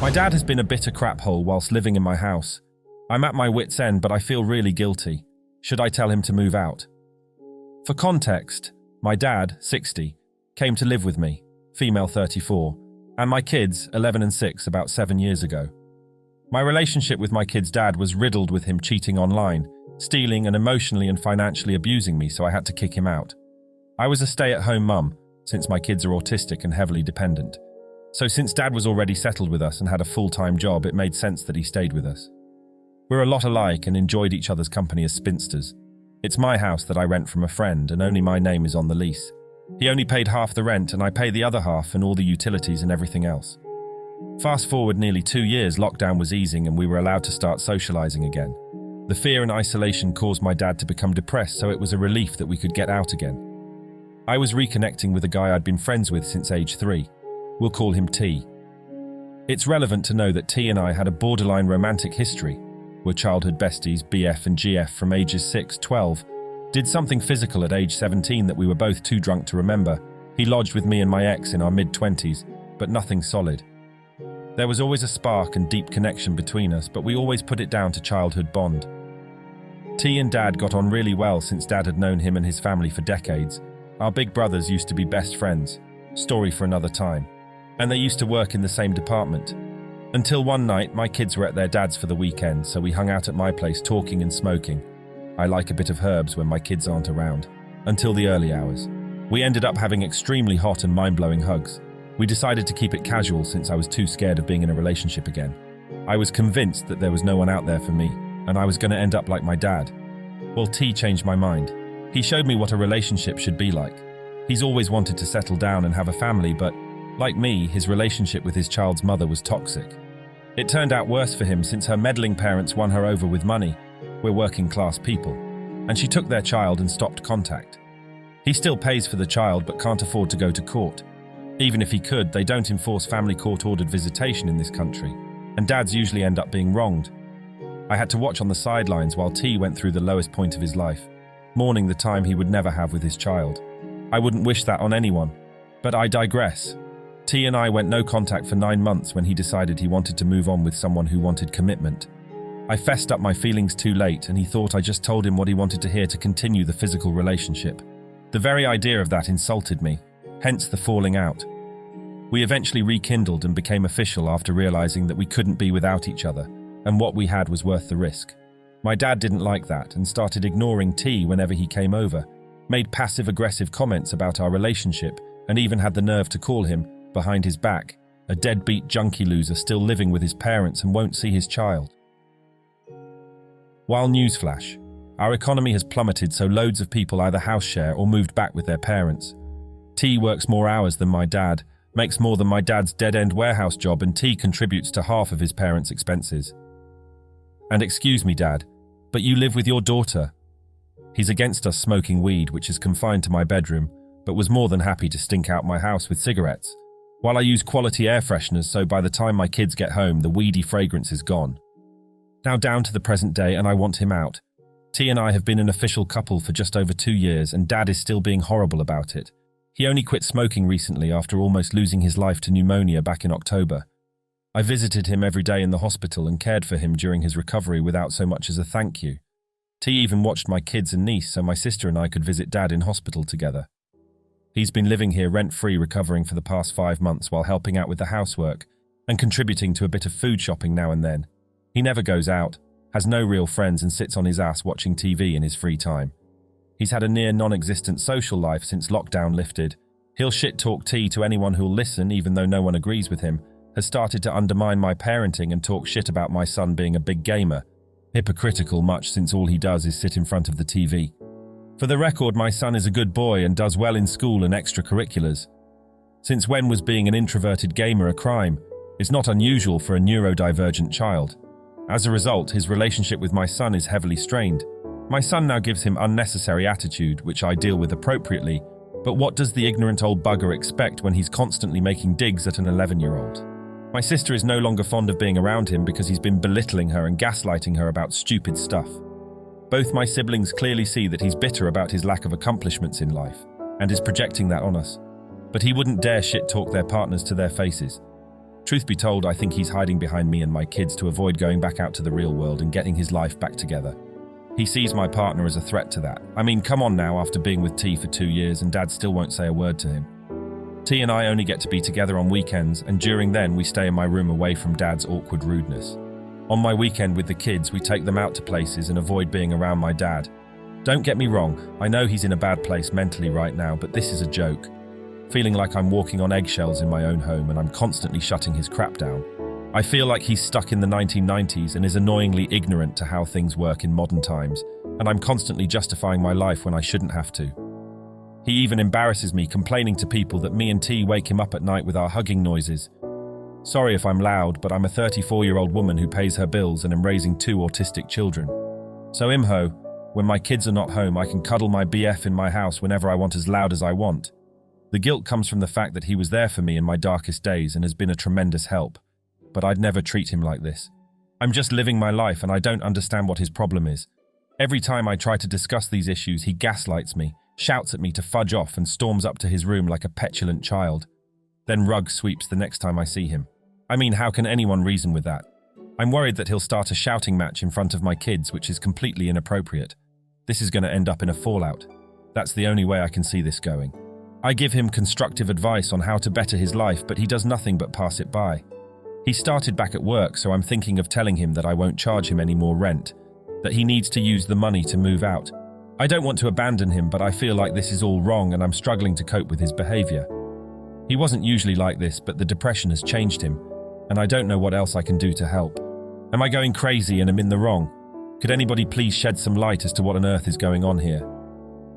My dad has been a bitter crap hole whilst living in my house. I'm at my wit's end, but I feel really guilty. Should I tell him to move out? For context, my dad, 60, came to live with me, female 34, and my kids, 11 and 6, about 7 years ago. My relationship with my kid's dad was riddled with him cheating online, stealing and emotionally and financially abusing me, so I had to kick him out. I was a stay-at-home mum, since my kids are autistic and heavily dependent. So since Dad was already settled with us and had a full-time job, it made sense that he stayed with us. We're a lot alike and enjoyed each other's company as spinsters. It's my house that I rent from a friend, and only my name is on the lease. He only paid half the rent, and I pay the other half and all the utilities and everything else. Fast forward nearly 2 years, lockdown was easing and we were allowed to start socializing again. The fear and isolation caused my dad to become depressed, so it was a relief that we could get out again. I was reconnecting with a guy I'd been friends with since age 3. We'll call him T. It's relevant to know that T and I had a borderline romantic history. We're childhood besties, BF and GF from ages 6, 12. Did something physical at age 17 that we were both too drunk to remember. He lodged with me and my ex in our mid-20s, but nothing solid. There was always a spark and deep connection between us, but we always put it down to childhood bond. T and Dad got on really well since Dad had known him and his family for decades. Our big brothers used to be best friends. Story for another time. And they used to work in the same department. Until one night, my kids were at their dad's for the weekend, so we hung out at my place talking and smoking. I like a bit of herbs when my kids aren't around. Until the early hours. We ended up having extremely hot and mind-blowing hugs. We decided to keep it casual since I was too scared of being in a relationship again. I was convinced that there was no one out there for me, and I was going to end up like my dad. Well, T changed my mind. He showed me what a relationship should be like. He's always wanted to settle down and have a family, but like me, his relationship with his child's mother was toxic. It turned out worse for him since her meddling parents won her over with money. We're working class people. And she took their child and stopped contact. He still pays for the child but can't afford to go to court. Even if he could, they don't enforce family court-ordered visitation in this country, and dads usually end up being wronged. I had to watch on the sidelines while T went through the lowest point of his life, mourning the time he would never have with his child. I wouldn't wish that on anyone, but I digress. T and I went no contact for 9 months when he decided he wanted to move on with someone who wanted commitment. I fessed up my feelings too late, and he thought I just told him what he wanted to hear to continue the physical relationship. The very idea of that insulted me, hence the falling out. We eventually rekindled and became official after realizing that we couldn't be without each other, and what we had was worth the risk. My dad didn't like that and started ignoring T whenever he came over, made passive-aggressive comments about our relationship, and even had the nerve to call him, behind his back, a deadbeat junkie loser still living with his parents and won't see his child. While newsflash, our economy has plummeted, so loads of people either house share or moved back with their parents. T works more hours than my dad, makes more than my dad's dead-end warehouse job, and T contributes to half of his parents' expenses. And excuse me, Dad, but you live with your daughter. He's against us smoking weed, which is confined to my bedroom, but was more than happy to stink out my house with cigarettes, while I use quality air fresheners so by the time my kids get home, the weedy fragrance is gone. Now down to the present day, and I want him out. T and I have been an official couple for just over 2 years, and Dad is still being horrible about it. He only quit smoking recently after almost losing his life to pneumonia back in October. I visited him every day in the hospital and cared for him during his recovery without so much as a thank you. T even watched my kids and niece so my sister and I could visit Dad in hospital together. He's been living here rent-free, recovering for the past 5 months while helping out with the housework and contributing to a bit of food shopping now and then. He never goes out, has no real friends, and sits on his ass watching TV in his free time. He's had a near non-existent social life since lockdown lifted. He'll shit-talk T to anyone who'll listen, even though no one agrees with him, has started to undermine my parenting and talk shit about my son being a big gamer. Hypocritical much since all he does is sit in front of the TV. For the record, my son is a good boy and does well in school and extracurriculars. Since when was being an introverted gamer a crime? It's not unusual for a neurodivergent child. As a result, his relationship with my son is heavily strained. My son now gives him unnecessary attitude, which I deal with appropriately, but what does the ignorant old bugger expect when he's constantly making digs at an 11-year-old? My sister is no longer fond of being around him because he's been belittling her and gaslighting her about stupid stuff. Both my siblings clearly see that he's bitter about his lack of accomplishments in life and is projecting that on us. But he wouldn't dare shit-talk their partners to their faces. Truth be told, I think he's hiding behind me and my kids to avoid going back out to the real world and getting his life back together. He sees my partner as a threat to that. I mean, come on now, after being with T for 2 years and Dad still won't say a word to him. T and I only get to be together on weekends, and during then we stay in my room away from Dad's awkward rudeness. On my weekend with the kids, we take them out to places and avoid being around my dad. Don't get me wrong, I know he's in a bad place mentally right now, but this is a joke. Feeling like I'm walking on eggshells in my own home and I'm constantly shutting his crap down. I feel like he's stuck in the 1990s and is annoyingly ignorant to how things work in modern times, and I'm constantly justifying my life when I shouldn't have to. He even embarrasses me, complaining to people that me and T wake him up at night with our hugging noises. Sorry if I'm loud, but I'm a 34-year-old woman who pays her bills and am raising 2 autistic children. So Imho, when my kids are not home, I can cuddle my BF in my house whenever I want, as loud as I want. The guilt comes from the fact that he was there for me in my darkest days and has been a tremendous help. But I'd never treat him like this. I'm just living my life and I don't understand what his problem is. Every time I try to discuss these issues, he gaslights me, shouts at me to fudge off and storms up to his room like a petulant child. Then rug sweeps the next time I see him. I mean, how can anyone reason with that? I'm worried that he'll start a shouting match in front of my kids, which is completely inappropriate. This is going to end up in a fallout. That's the only way I can see this going. I give him constructive advice on how to better his life, but he does nothing but pass it by. He started back at work, so I'm thinking of telling him that I won't charge him any more rent, that he needs to use the money to move out. I don't want to abandon him, but I feel like this is all wrong and I'm struggling to cope with his behavior. He wasn't usually like this, but the depression has changed him, and I don't know what else I can do to help. Am I going crazy and am in the wrong? Could anybody please shed some light as to what on earth is going on here?